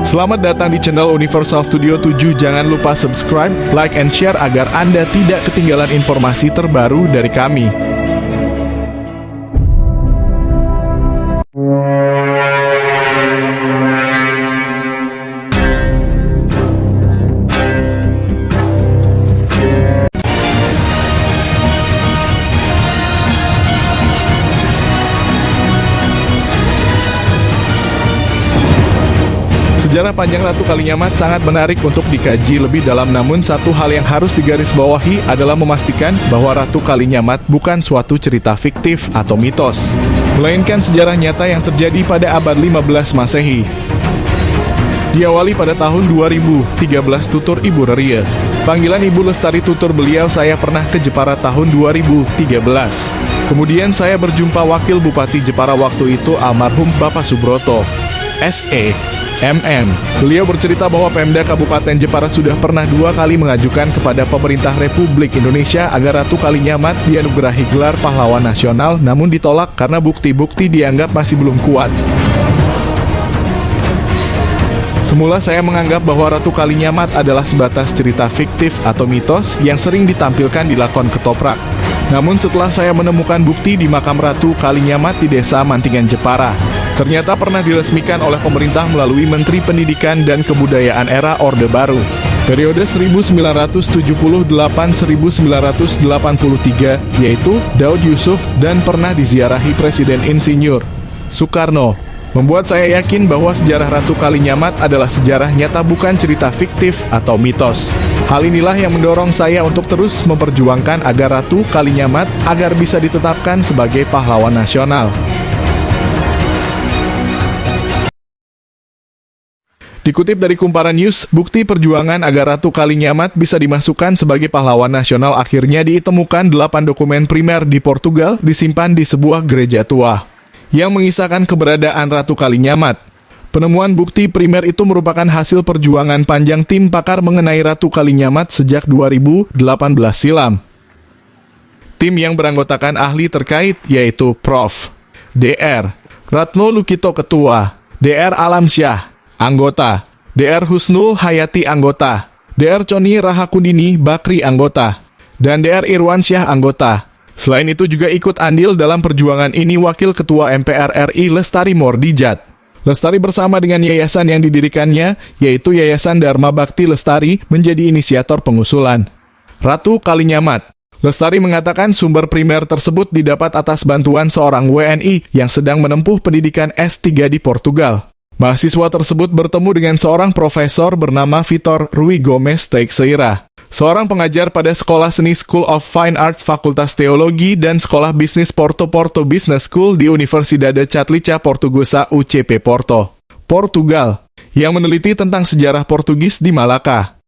Selamat datang di channel Universal Studio 7. Jangan lupa subscribe, like, and share agar Anda tidak ketinggalan informasi terbaru dari kami. Sejarah panjang Ratu Kalinyamat sangat menarik untuk dikaji lebih dalam, namun satu hal yang harus digarisbawahi adalah memastikan bahwa Ratu Kalinyamat bukan suatu cerita fiktif atau mitos, melainkan sejarah nyata yang terjadi pada abad 15 Masehi. Diawali pada tahun 2013 tutur Ibu Rerie. Panggilan Ibu Lestari tutur beliau, saya pernah ke Jepara tahun 2013. Kemudian saya berjumpa Wakil Bupati Jepara waktu itu almarhum Bapak Subroto, SE. MM. Beliau bercerita bahwa Pemda Kabupaten Jepara sudah pernah 2 kali mengajukan kepada pemerintah Republik Indonesia agar Ratu Kalinyamat dianugerahi gelar pahlawan nasional, namun ditolak karena bukti-bukti dianggap masih belum kuat. Semula saya menganggap bahwa Ratu Kalinyamat adalah sebatas cerita fiktif atau mitos yang sering ditampilkan di lakon ketoprak. Namun setelah saya menemukan bukti di makam Ratu Kalinyamat di Desa Mantingan Jepara, ternyata pernah diresmikan oleh pemerintah melalui Menteri Pendidikan dan Kebudayaan era Orde Baru, periode 1978-1983, yaitu Daud Yusuf, dan pernah diziarahi Presiden Insinyur Soekarno. Membuat saya yakin bahwa sejarah Ratu Kalinyamat adalah sejarah nyata, bukan cerita fiktif atau mitos. Hal inilah yang mendorong saya untuk terus memperjuangkan agar Ratu Kalinyamat agar bisa ditetapkan sebagai pahlawan nasional. Dikutip dari Kumparan News, bukti perjuangan agar Ratu Kalinyamat bisa dimasukkan sebagai pahlawan nasional akhirnya ditemukan 8 dokumen primer di Portugal disimpan di sebuah gereja tua yang mengisahkan keberadaan Ratu Kalinyamat. Penemuan bukti primer itu merupakan hasil perjuangan panjang tim pakar mengenai Ratu Kalinyamat sejak 2018 silam. Tim yang beranggotakan ahli terkait yaitu Prof. Dr. Ratno Lukito Ketua, Dr. Alamsyah anggota, Dr. Husnul Hayati anggota, Dr. Coni Rahakundini Bakri anggota, dan Dr. Irwansyah anggota. Selain itu juga ikut andil dalam perjuangan ini Wakil Ketua MPR RI Lestari Mordijat. Lestari bersama dengan yayasan yang didirikannya, yaitu Yayasan Dharma Bakti Lestari, menjadi inisiator pengusulan Ratu Kalinyamat. Lestari mengatakan sumber primer tersebut didapat atas bantuan seorang WNI yang sedang menempuh pendidikan S3 di Portugal. Mahasiswa tersebut bertemu dengan seorang profesor bernama Vitor Rui Gomes Teixeira, seorang pengajar pada Sekolah Seni School of Fine Arts Fakultas Teologi dan Sekolah Bisnis Porto Business School di Universidade Católica Portuguesa UCP Porto, Portugal, yang meneliti tentang sejarah Portugis di Malaka.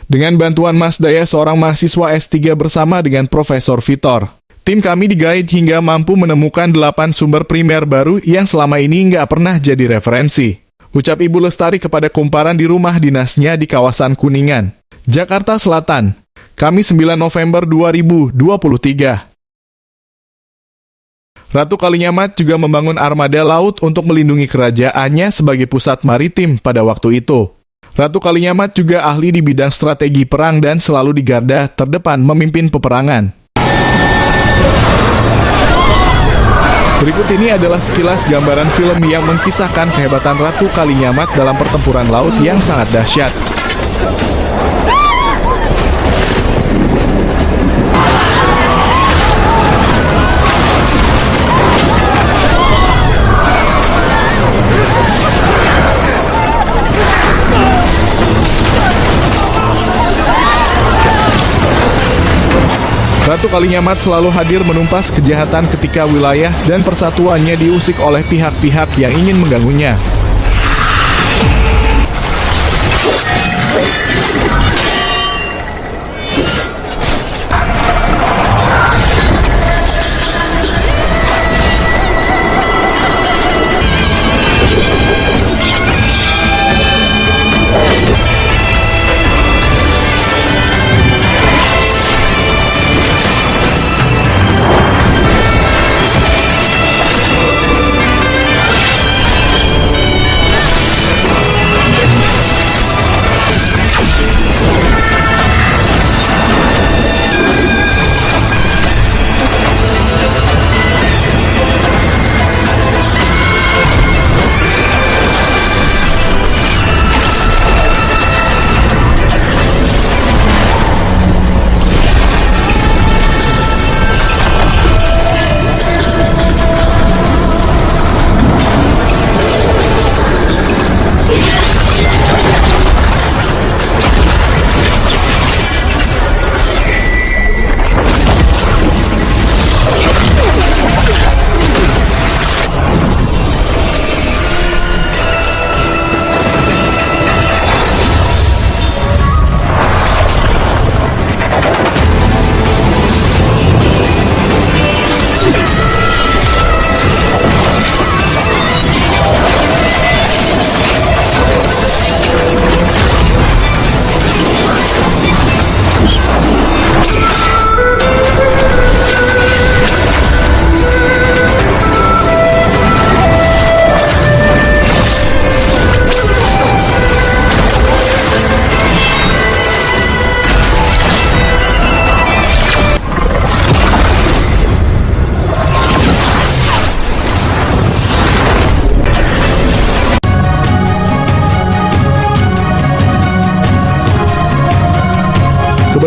Dengan bantuan Mas Daya, seorang mahasiswa S3 bersama dengan Profesor Vitor, tim kami digait hingga mampu menemukan 8 sumber primer baru yang selama ini nggak pernah jadi referensi. Ucap Ibu Lestari kepada Kumparan di rumah dinasnya di kawasan Kuningan, Jakarta Selatan, Kamis 9 November 2023. Ratu Kalinyamat juga membangun armada laut untuk melindungi kerajaannya sebagai pusat maritim pada waktu itu. Ratu Kalinyamat juga ahli di bidang strategi perang dan selalu di garda terdepan memimpin peperangan. Berikut ini adalah sekilas gambaran film yang mengkisahkan kehebatan Ratu Kalinyamat dalam pertempuran laut yang sangat dahsyat. Ratu Kalinyamat selalu hadir menumpas kejahatan ketika wilayah dan persatuannya diusik oleh pihak-pihak yang ingin mengganggunya.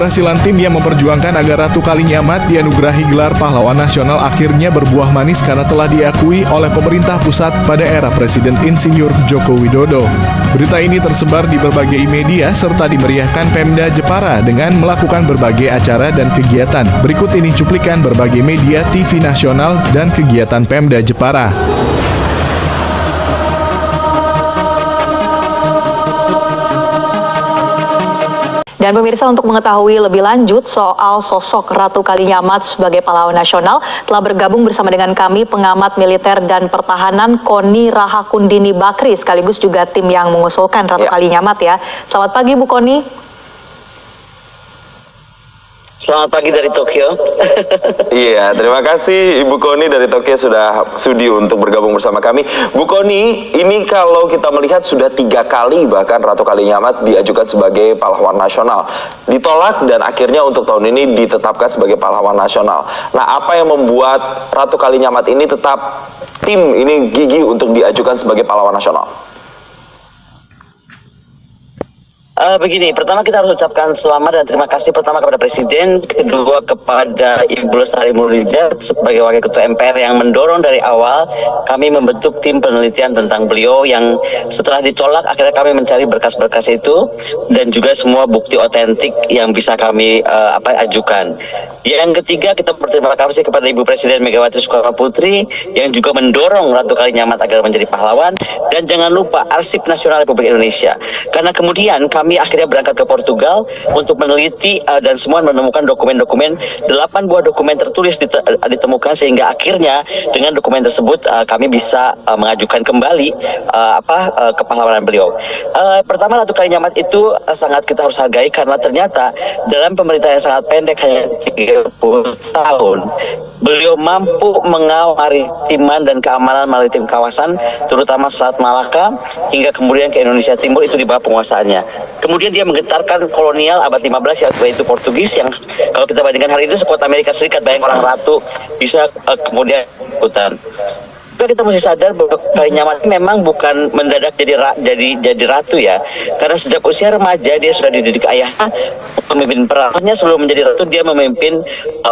Keberhasilan tim yang memperjuangkan agar Ratu Kalinyamat dianugerahi gelar pahlawan nasional akhirnya berbuah manis karena telah diakui oleh pemerintah pusat pada era Presiden Insinyur Joko Widodo. Berita ini tersebar di berbagai media serta dimeriahkan Pemda Jepara dengan melakukan berbagai acara dan kegiatan. Berikut ini cuplikan berbagai media TV nasional dan kegiatan Pemda Jepara. Dan pemirsa, untuk mengetahui lebih lanjut soal sosok Ratu Kalinyamat sebagai pahlawan nasional, telah bergabung bersama dengan kami pengamat militer dan pertahanan Koni Rahakundini Bakri, sekaligus juga tim yang mengusulkan Ratu Kalinyamat ya. Selamat pagi Bu Koni. Selamat pagi dari Tokyo. Iya, terima kasih Ibu Koni dari Tokyo sudah sudi untuk bergabung bersama kami. Bu Koni, ini kalau kita melihat sudah 3 kali bahkan Ratu Kalinyamat diajukan sebagai pahlawan nasional. Ditolak dan akhirnya untuk tahun ini ditetapkan sebagai pahlawan nasional. Nah, apa yang membuat Ratu Kalinyamat ini tetap tim ini gigih untuk diajukan sebagai pahlawan nasional? Begini, pertama kita harus ucapkan selamat dan terima kasih pertama kepada Presiden, kedua kepada Ibu Lestari Nurliza sebagai Wakil Ketua MPR yang mendorong dari awal kami membentuk tim penelitian tentang beliau yang setelah ditolak akhirnya kami mencari berkas-berkas itu dan juga semua bukti otentik yang bisa kami ajukan. Yang ketiga, kita berterima kasih kepada Ibu Presiden Megawati Soekarno Putri yang juga mendorong Ratu Kalinyamat agar menjadi pahlawan, dan jangan lupa Arsip Nasional Republik Indonesia. Karena kemudian kami akhirnya berangkat ke Portugal untuk meneliti dan semua menemukan dokumen-dokumen, 8 buah dokumen tertulis ditemukan, sehingga akhirnya dengan dokumen tersebut kami bisa mengajukan kembali kepahlawanan beliau. Pertama, Ratu Kalinyamat itu sangat kita harus hargai karena ternyata dalam pemerintahan yang sangat pendek, hanya 30 tahun, beliau mampu mengawal maritiman dan keamanan maritim kawasan, terutama Selat Malaka hingga kemudian ke Indonesia Timur itu di bawah penguasaannya. Kemudian dia menggetarkan kolonial abad 15 yaitu Portugis, yang kalau kita bandingkan hari itu sekuat Amerika Serikat. Bayang orang ratu bisa kemudian ikutan. Kita mesti sadar bahwa Kalinyamat memang bukan mendadak jadi ratu ya, karena sejak usia remaja dia sudah dididik ayahnya memimpin perangnya. Sebelum menjadi ratu dia memimpin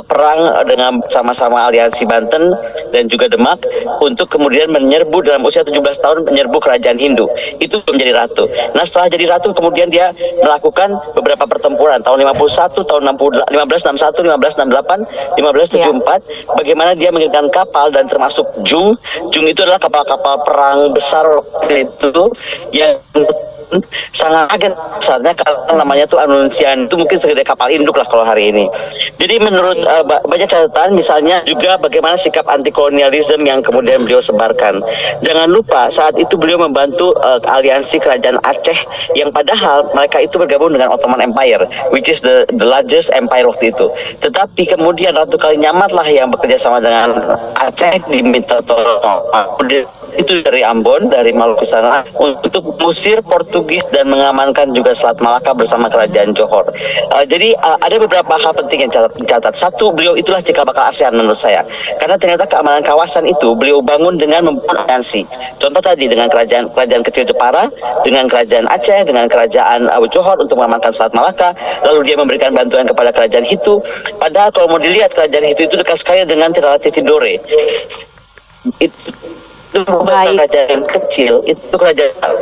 perang dengan sama-sama aliansi Banten dan juga Demak untuk kemudian menyerbu dalam usia 17 tahun menyerbu kerajaan Hindu. Itu menjadi ratu. Nah, setelah jadi ratu kemudian dia melakukan beberapa pertempuran tahun 51, tahun 1561, 1568, 1574. Bagaimana dia mengirimkan kapal dan termasuk Jung itu adalah kapal-kapal perang besar waktu itu yang sangat kaget besarnya, karena namanya tuh Anuncian, itu mungkin segede kapal induk lah kalau hari ini. Jadi menurut banyak catatan, misalnya juga bagaimana sikap anti kolonialisme yang kemudian beliau sebarkan. Jangan lupa saat itu beliau membantu aliansi kerajaan Aceh yang padahal mereka itu bergabung dengan Ottoman Empire, which is the largest empire waktu itu. Tetapi kemudian Ratu Kalinyamat lah yang bekerja sama dengan Aceh, diminta tolong itu dari Ambon, dari Maluku sana, untuk mengusir Portugis dan mengamankan juga Selat Malaka bersama kerajaan Johor. Jadi ada beberapa hal penting yang dicatat. Satu, beliau itulah cikal bakal ASEAN menurut saya, karena ternyata keamanan kawasan itu beliau bangun dengan membangun aliansi. Contoh tadi dengan kerajaan kecil Jepara, dengan kerajaan Aceh, dengan kerajaan Johor untuk mengamankan Selat Malaka. Lalu dia memberikan bantuan kepada kerajaan Hitu. Padahal kalau mau dilihat kerajaan Hitu itu dekat sekali dengan Tiralati Tidore. Itu bukan kerajaan kecil, itu kerajaan.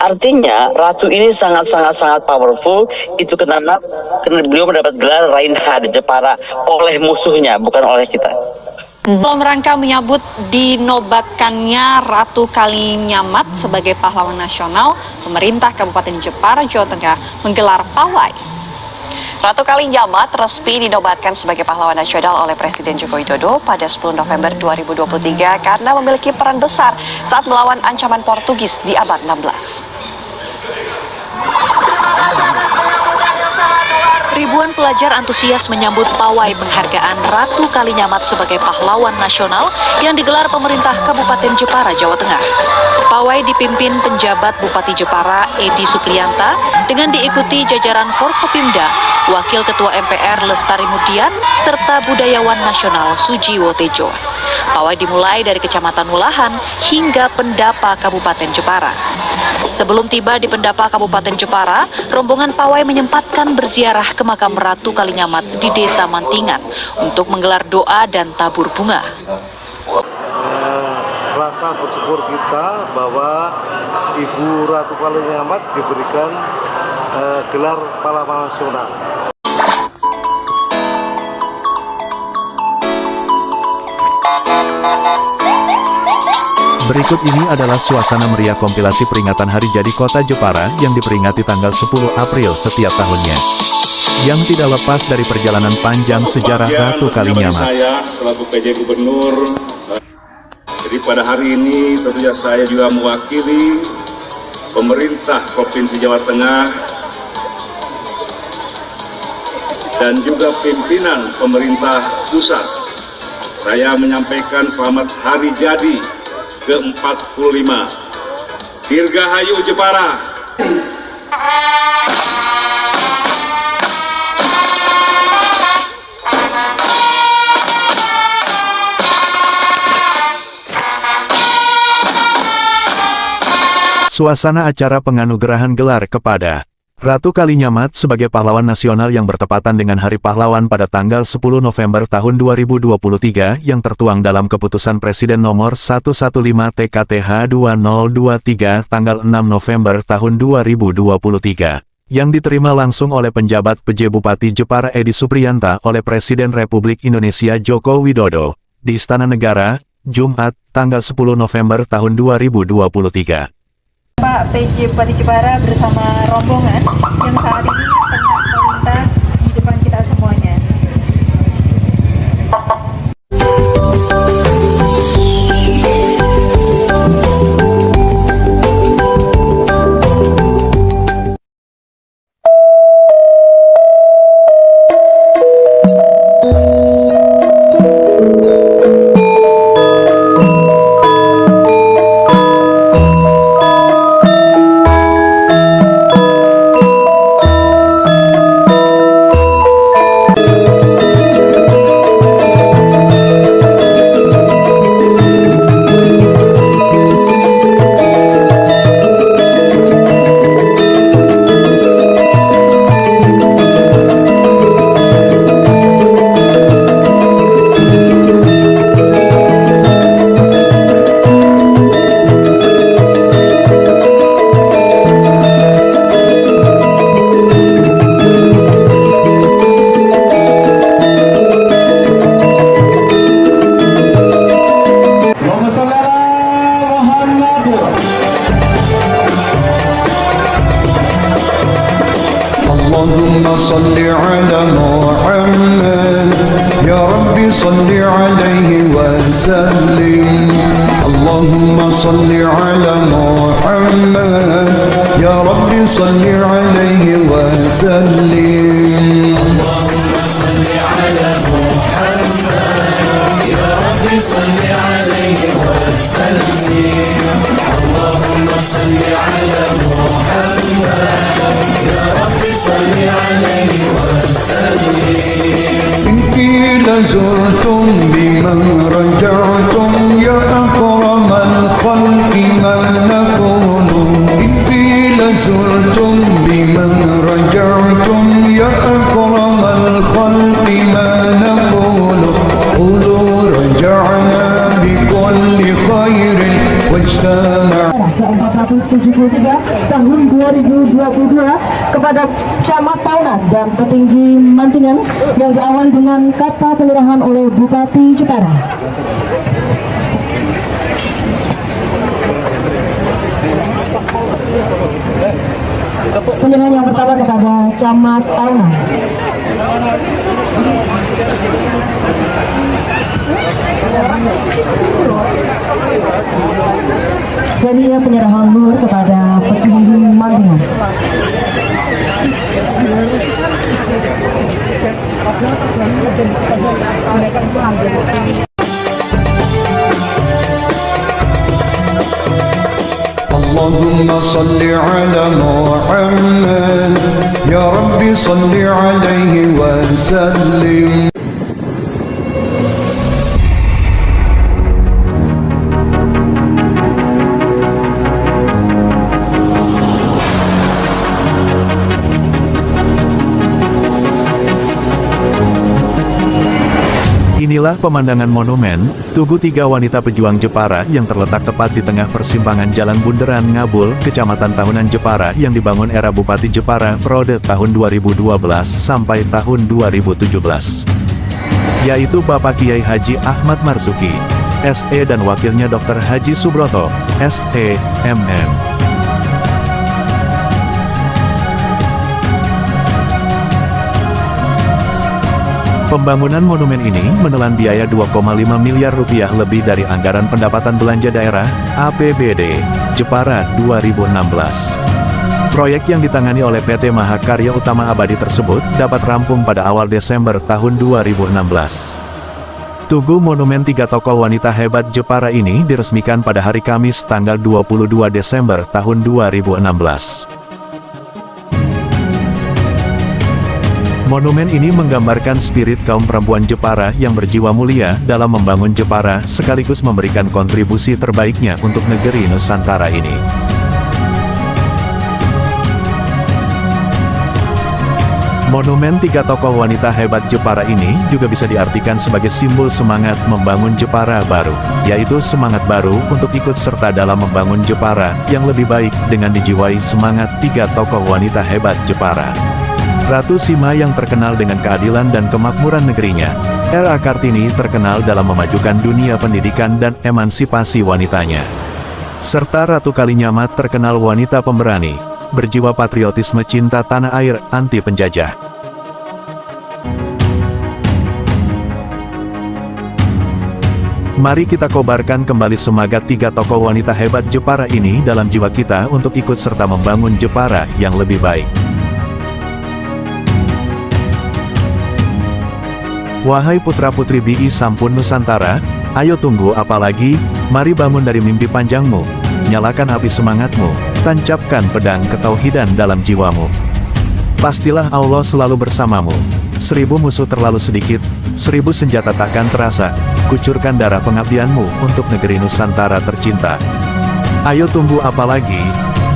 Artinya ratu ini sangat powerful. Itu karena beliau mendapat gelar Reinhard Jepara oleh musuhnya, bukan oleh kita. Dalam rangka menyambut dinobatkannya Ratu Kalinyamat sebagai pahlawan nasional, pemerintah Kabupaten Jepara, Jawa Tengah menggelar pawai. Ratu Kalinyamat resmi dinobatkan sebagai pahlawan nasional oleh Presiden Joko Widodo pada 10 November 2023 karena memiliki peran besar saat melawan ancaman Portugis di abad 16. Ribuan pelajar antusias menyambut pawai penghargaan Ratu Kalinyamat sebagai pahlawan nasional yang digelar pemerintah Kabupaten Jepara, Jawa Tengah. Pawai dipimpin penjabat Bupati Jepara, Edi Supriyanta, dengan diikuti jajaran Forkopimda, Wakil Ketua MPR Lestari Mudian, serta budayawan nasional Sujiwo Tejo. Pawai dimulai dari Kecamatan Mulahan hingga Pendapa Kabupaten Jepara. Sebelum tiba di Pendapa Kabupaten Jepara, rombongan pawai menyempatkan berziarah ke makam Ratu Kalinyamat di Desa Mantingan untuk menggelar doa dan tabur bunga. Rasa bersyukur kita bahwa Ibu Ratu Kalinyamat diberikan gelar pahlawan nasional. Berikut ini adalah suasana meriah kompilasi peringatan Hari Jadi Kota Jepara yang diperingati tanggal 10 April setiap tahunnya. Yang tidak lepas dari perjalanan panjang sejarah Ratu Kalinyamat. Saya selaku PJ Gubernur, jadi pada hari ini tentunya saya juga mewakili pemerintah Provinsi Jawa Tengah dan juga pimpinan pemerintah pusat. Saya menyampaikan selamat Hari Jadi ke-45. Dirgahayu Jepara. Suasana acara penganugerahan gelar kepada Ratu Kalinyamat sebagai pahlawan nasional yang bertepatan dengan Hari Pahlawan pada tanggal 10 November tahun 2023 yang tertuang dalam Keputusan Presiden Nomor 115 TKTH 2023 tanggal 6 November tahun 2023 yang diterima langsung oleh penjabat PJ Bupati Jepara Edi Supriyanta oleh Presiden Republik Indonesia Joko Widodo di Istana Negara, Jumat, tanggal 10 November tahun 2023. Pak PJ Bupati Jepara bersama rombongan yang saat ini tengah melintas di depan kita semuanya. Allahumma salli ala Muhammad Ya Rabbi salli alaihi wa sallim Allahumma salli ala Muhammad Ya Rabbi salli alaihi wa sallim Allahumma salli ala Muhammad Ya Rabbi salli alaihi wa sallim Allahumma salli ala Muhammad Ya Rabbi salli alaihi wa sallim In qila zurtum biman raja'tum ya akramal khalqi ma naqulu In qila zurtum biman raja'tum ya akramal khalqi ma naqulu Qulu raja'na bi kulli khairin wajtama'a ke-473 tahun 2022 kepada Camat Taunan dan Petinggi Mantingan yang diawali dengan kata penyerahan oleh Bupati Jepara. Penyerahan yang pertama kepada Camat Taunan. Selanjutnya penyerahan lur kepada Petinggi Mantingan. Allahumma salli ala Muhammad Ya Rabbi salli alaihi wa sallim Inilah pemandangan monumen, Tugu Tiga Wanita Pejuang Jepara yang terletak tepat di tengah persimpangan Jalan Bundaran Ngabul, Kecamatan Tahunan Jepara yang dibangun era Bupati Jepara periode tahun 2012 sampai tahun 2017. Yaitu Bapak Kiai Haji Ahmad Marzuki, SE dan wakilnya Dr. Haji Subroto, SE, MM. Pembangunan monumen ini menelan biaya 2,5 miliar rupiah lebih dari anggaran pendapatan belanja daerah, APBD, Jepara 2016. Proyek yang ditangani oleh PT Mahakarya Utama Abadi tersebut dapat rampung pada awal Desember tahun 2016. Tugu Monumen Tiga Tokoh Wanita Hebat Jepara ini diresmikan pada hari Kamis tanggal 22 Desember tahun 2016. Monumen ini menggambarkan spirit kaum perempuan Jepara yang berjiwa mulia dalam membangun Jepara sekaligus memberikan kontribusi terbaiknya untuk negeri Nusantara ini. Monumen Tiga Tokoh Wanita Hebat Jepara ini juga bisa diartikan sebagai simbol semangat membangun Jepara baru, yaitu semangat baru untuk ikut serta dalam membangun Jepara yang lebih baik dengan dijiwai semangat tiga tokoh wanita hebat Jepara. Ratu Sima yang terkenal dengan keadilan dan kemakmuran negerinya, R.A. Kartini terkenal dalam memajukan dunia pendidikan dan emansipasi wanitanya. Serta Ratu Kalinyamat terkenal wanita pemberani, berjiwa patriotisme cinta tanah air, anti penjajah. Mari kita kobarkan kembali semangat tiga tokoh wanita hebat Jepara ini dalam jiwa kita untuk ikut serta membangun Jepara yang lebih baik. Wahai putra-putri BI Sampun Nusantara, ayo tunggu apa lagi, mari bangun dari mimpi panjangmu, nyalakan api semangatmu, tancapkan pedang ketauhidan dalam jiwamu. Pastilah Allah selalu bersamamu, 1000 musuh terlalu sedikit, 1000 senjata takkan terasa, kucurkan darah pengabdianmu untuk negeri Nusantara tercinta. Ayo tunggu apa lagi,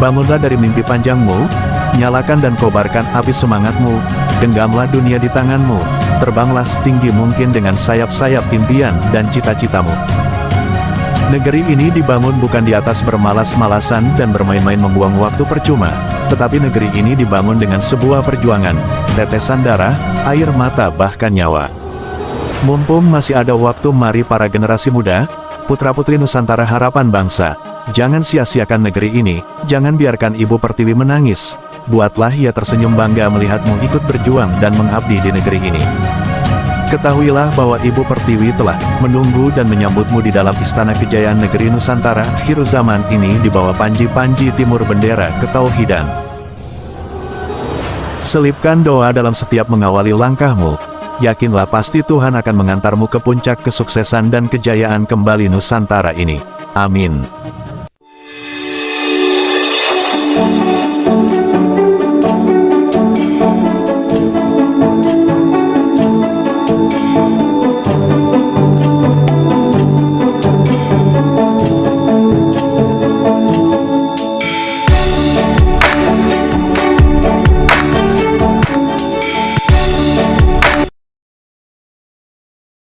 bangunlah dari mimpi panjangmu, nyalakan dan kobarkan api semangatmu, genggamlah dunia di tanganmu, terbanglah setinggi mungkin dengan sayap-sayap impian dan cita-citamu. Negeri ini dibangun bukan di atas bermalas-malasan dan bermain-main membuang waktu percuma, tetapi negeri ini dibangun dengan sebuah perjuangan, tetesan darah, air mata bahkan nyawa. Mumpung masih ada waktu, mari para generasi muda, putra-putri Nusantara harapan bangsa, jangan sia-siakan negeri ini, jangan biarkan Ibu Pertiwi menangis. Buatlah ia tersenyum bangga melihatmu ikut berjuang dan mengabdi di negeri ini. Ketahuilah bahwa Ibu Pertiwi telah menunggu dan menyambutmu di dalam Istana Kejayaan Negeri Nusantara akhir zaman ini di bawah panji-panji timur bendera ketauhidan. Selipkan doa dalam setiap mengawali langkahmu. Yakinlah pasti Tuhan akan mengantarmu ke puncak kesuksesan dan kejayaan kembali Nusantara ini. Amin.